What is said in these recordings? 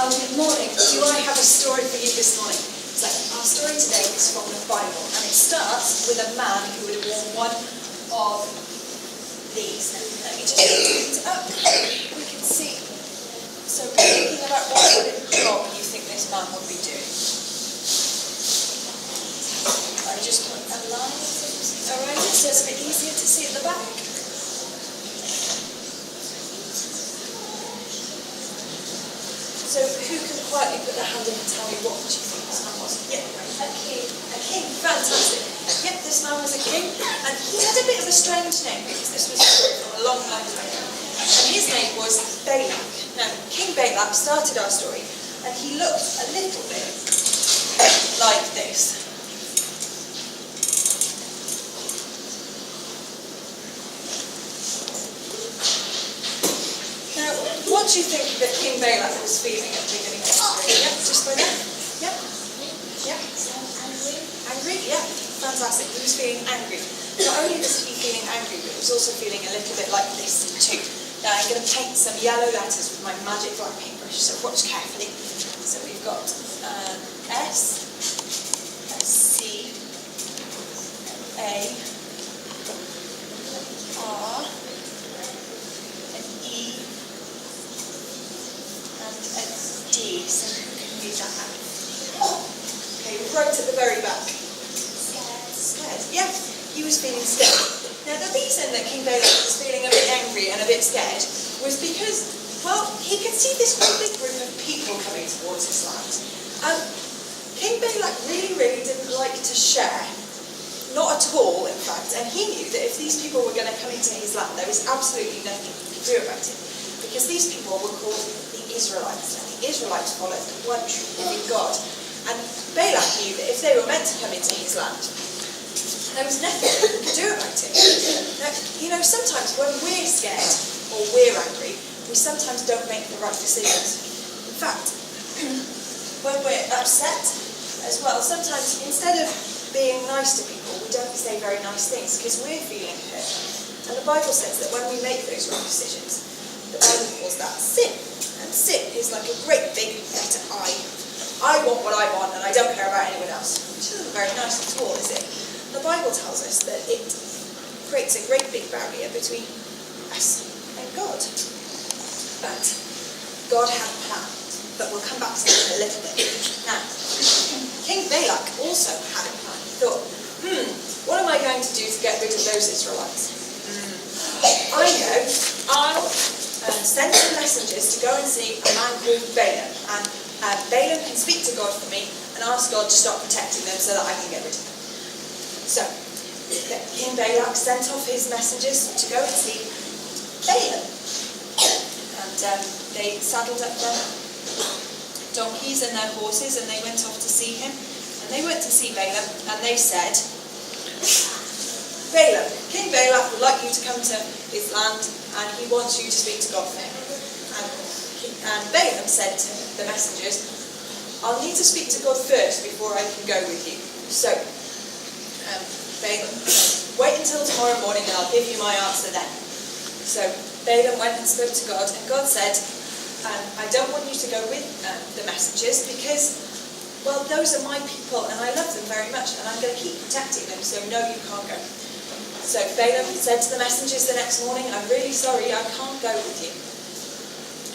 Good morning. Do I have a story for you this morning? So our story today is from the Bible, and it starts with a man who would have worn one of these. Let me just put it up. We can see. So thinking about what sort of job you think this man would be doing. I just put a line around it so it's a bit easier to see at the back. So who can quietly put their hand up and tell me what do you think this man was? Yeah, a king. A king, fantastic. Yep, this man was a king, and he had a bit of a strange name because this was from a long time ago. And his name was Balaam. Now, King Balaam started our story, and he looked a little bit like this. What do you think that King Balaam was feeling at the beginning of the story? Yep, just by that. Yep. Yep. Angry? Yeah. Fantastic. He was feeling angry. Not only was he feeling angry, but he was also feeling a little bit like this too. Now I'm going to paint some yellow letters with my magic black paintbrush, so watch carefully. So we've got S, a C, A, R, an E, a D, so who can read that out? Okay, right at the very back. Scared. Yeah, he was feeling scared. Now the reason that King Balaam was feeling a bit angry and a bit scared was because, well, he could see this great big group of people coming towards his land. King Balaam really didn't like to share. Not at all, in fact, and he knew that if these people were going to come into his land, there was absolutely nothing he could do about it. Because these people were called the Israelites, and the Israelites followed the one true living God. And Balaam knew that if they were meant to come into his land, there was nothing he could do about it. Now, sometimes when we're scared or we're angry, we sometimes don't make the right decisions. In fact, when we're upset as well, sometimes instead of being nice to people, we don't say very nice things because we're feeling hurt. And the Bible says that when we make those wrong decisions, the Bible calls that sin. And sin is like a great big letter I. I want what I want and I don't care about anyone else. Which isn't very nice at all, is it? The Bible tells us that it creates a great big barrier between us and God. But God had a plan. But we'll come back to that in a little bit. Now, King Balak also had a plan. He thought, what am I going to do to get rid of those Israelites? I know, I'll send some messengers to go and see a man called Balaam, and Balaam can speak to God for me and ask God to stop protecting them so that I can get rid of them. So, King Balak sent off his messengers to go and see Balaam, and they saddled up their donkeys and their horses, and they went off to see him, and they went to see Balaam, and they said, Balaam, King Balak would like you to come to his land, and he wants you to speak to God for him. And Balaam said to the messengers, I'll need to speak to God first before I can go with you. So, Balaam said, wait until tomorrow morning and I'll give you my answer then. So, Balaam went and spoke to God, and God said, I don't want you to go with the messengers because, well, those are my people and I love them very much and I'm going to keep protecting them, so no, you can't go. So Balaam said to the messengers the next morning, I'm really sorry, I can't go with you.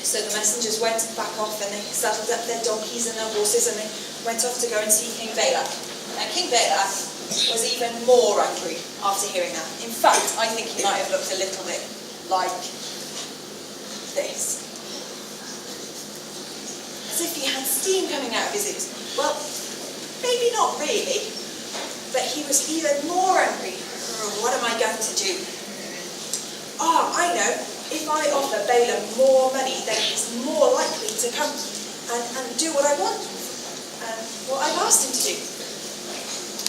So the messengers went back off and they saddled up their donkeys and their horses and they went off to go and see King Balak. And King Balak was even more angry after hearing that. In fact, I think he might have looked a little bit like this. As if he had steam coming out of his ears. Well, maybe not really, but he was even more angry. What am I going to do? I know. If I offer Balaam more money, then he's more likely to come and do what I want and what I've asked him to do.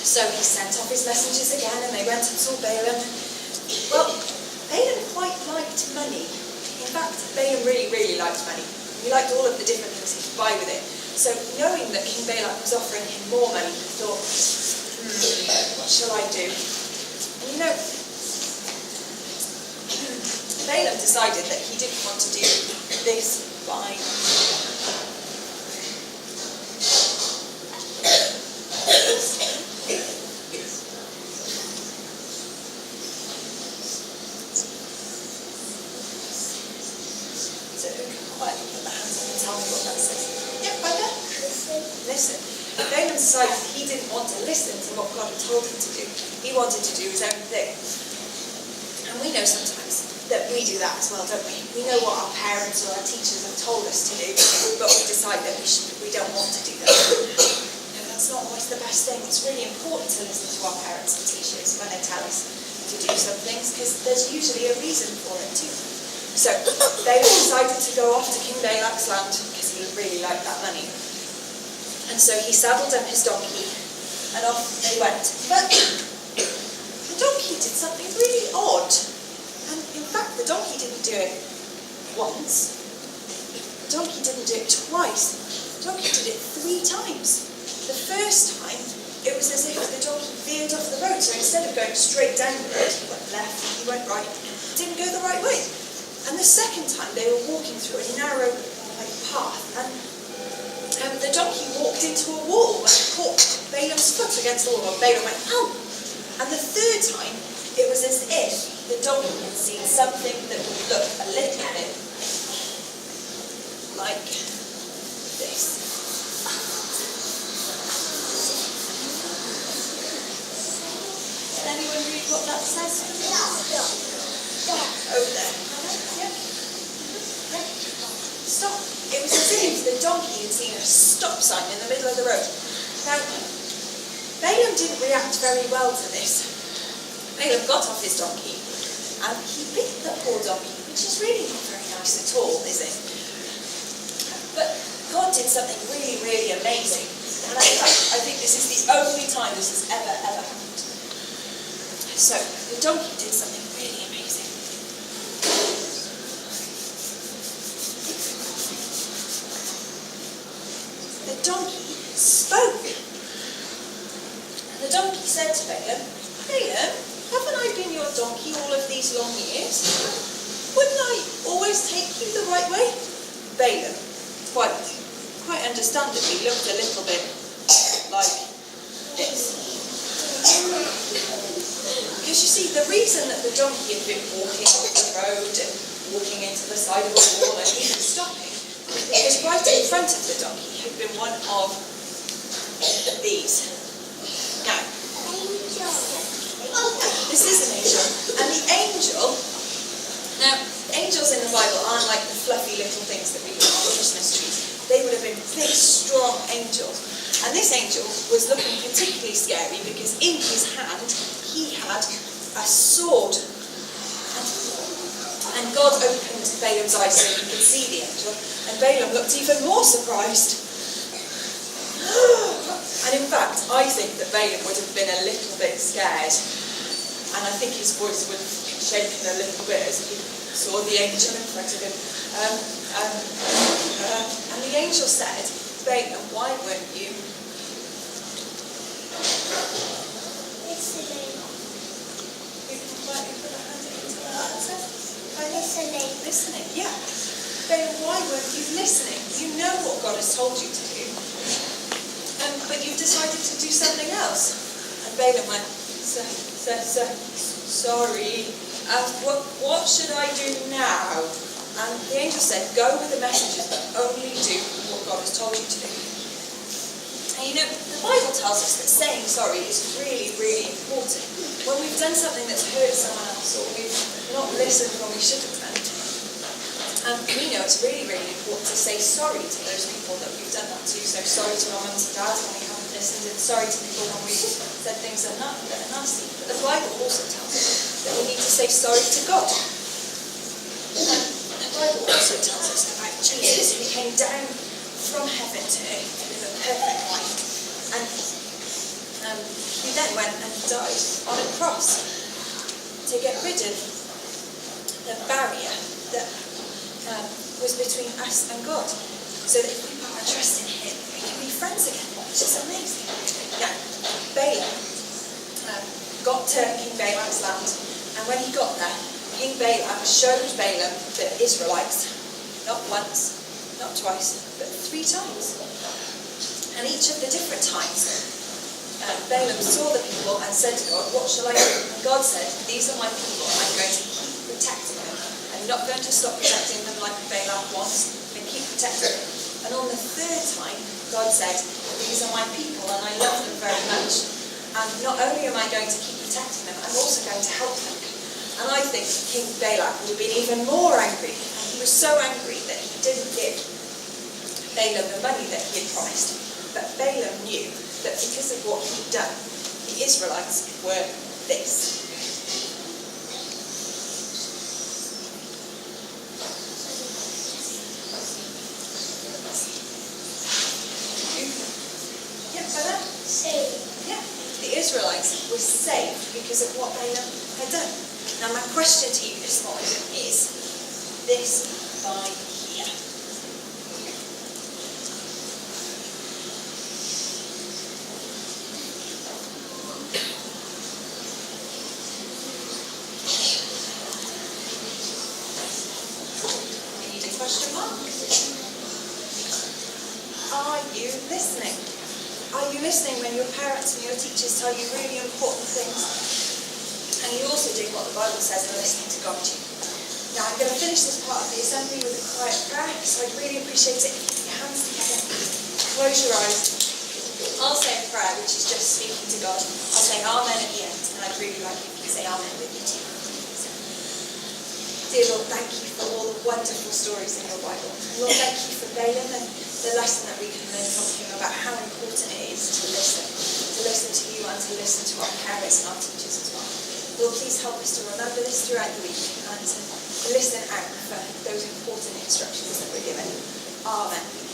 So he sent off his messengers again, and they went and saw Balaam. Well, Balaam quite liked money. In fact, Balaam really liked money. He liked all of the different things he could buy with it. So knowing that King Balak was offering him more money, he thought, what shall I do? And Balaam decided that he didn't want to do this by listen. Balaam decided he didn't want to listen to what God had told him to do. He wanted to do his own thing. And we know sometimes that we do that as well, don't we? We know what our parents or our teachers have told us to do, but we decide that we don't want to do that. No, that's not always the best thing. It's really important to listen to our parents and teachers when they tell us to do some things, because there's usually a reason for it too. So they decided to go off to King Balak's land because he really liked that money. And so he saddled up his donkey and off they went. But the donkey did something really odd. And in fact, the donkey didn't do it once. The donkey didn't do it twice. The donkey did it 3 times. The first time, it was as if the donkey veered off the road. So instead of going straight down the road, he went left, he went right. It didn't go the right way. And the second time, they were walking through a narrow path. And the donkey walked into a wall and caught Balaam's foot against the wall. And Balaam went, ow! And the third time, it was as if the donkey had seen something that would look a little bit like this. Can anyone read what that says? Over there. Yeah. Stop. It was as if the donkey had seen a stop sign in the middle of the road. Now, Balaam didn't react very well to this. Balaam got off his donkey and he bit the poor donkey, which is really not very nice at all, is it? But God did something really, really amazing. And I think this is the only time this has ever happened. So, the donkey did something really amazing. The donkey spoke. And the donkey said to Balaam, Balaam, haven't I been your donkey all of these long years? Wouldn't I always take you the right way? Balaam, quite understandably, looked a little bit like this. Because you see, the reason that the donkey had been walking off the road and walking into the side of a wall and even stopping, because right in front of the donkey had been one of these. Now, this is an angel, and the angel, now, angels in the Bible aren't like the fluffy little things that we put on Christmas trees. They would have been big, strong angels. And this angel was looking particularly scary because in his hand, he had a sword. And God opened Balaam's eyes so he could see the angel, and Balaam looked even more surprised. And in fact, I think that Balaam would have been a little bit scared. And I think his voice would have shaken a little bit as he saw the angel in front of him. And the angel said, Balaam, why weren't you listening? Yeah. Balaam, why weren't you listening? You know what God has told you to do. But you've decided to do something else. And Balaam went, sorry. What should I do now? And the angel said, go with the messengers, but only do what God has told you to do. And you know, the Bible tells us that saying sorry is really, really important. When we've done something that's hurt someone else, or we've not listened when we should have done, we know it's really, really important to say sorry to those people that we've done that to. So sorry to our mums and dads when we haven't listened, and sorry to people when we've said things that are nasty. But the Bible also tells us that we need to say sorry to God. And the Bible also tells us about Jesus, who came down from heaven to earth to live a perfect life. And he then went and died on a cross to get rid of the barrier that was between us and God, so that if we put our trust in him, we can be friends again, which is amazing. Now, Balaam got to King Balaam's land, and when he got there, King Balaam showed Balaam the Israelites, not once, not twice, but 3 times. And each of the different times, Balaam saw the people and said to God, what shall I do? And God said, these are my people, I'm going to keep protecting them. I'm not going to stop protecting them like Balaam wants, but keep protecting them. And on the 3rd time, God said, these are my people and I love them very much. And not only am I going to keep protecting them, I'm also going to help them. And I think King Balak would have been even more angry. And he was so angry that he didn't give Balaam the money that he had promised. But Balaam knew that because of what he'd done, the Israelites were this. The Israelites were saved because of what Balaam had done. Now my question to you this morning is this by here. I need a question mark. Are you listening? Are you listening when your parents and your teachers tell you really important things? And you also do what the Bible says and listening to God too. Now I'm going to finish this part of the assembly with a quiet prayer, so I'd really appreciate it if you put your hands together, close your eyes. I'll say a prayer which is just speaking to God. I'll say Amen at the end, and I'd really like you to say Amen with me too. So, dear Lord, thank you for all the wonderful stories in your Bible. And Lord, thank you for Balaam and the lesson that we can learn from him about how important it is to listen to you and to listen to our parents and our teachers as well. Lord, please help us to remember this throughout the week and to listen out for those important instructions that we're given. Amen.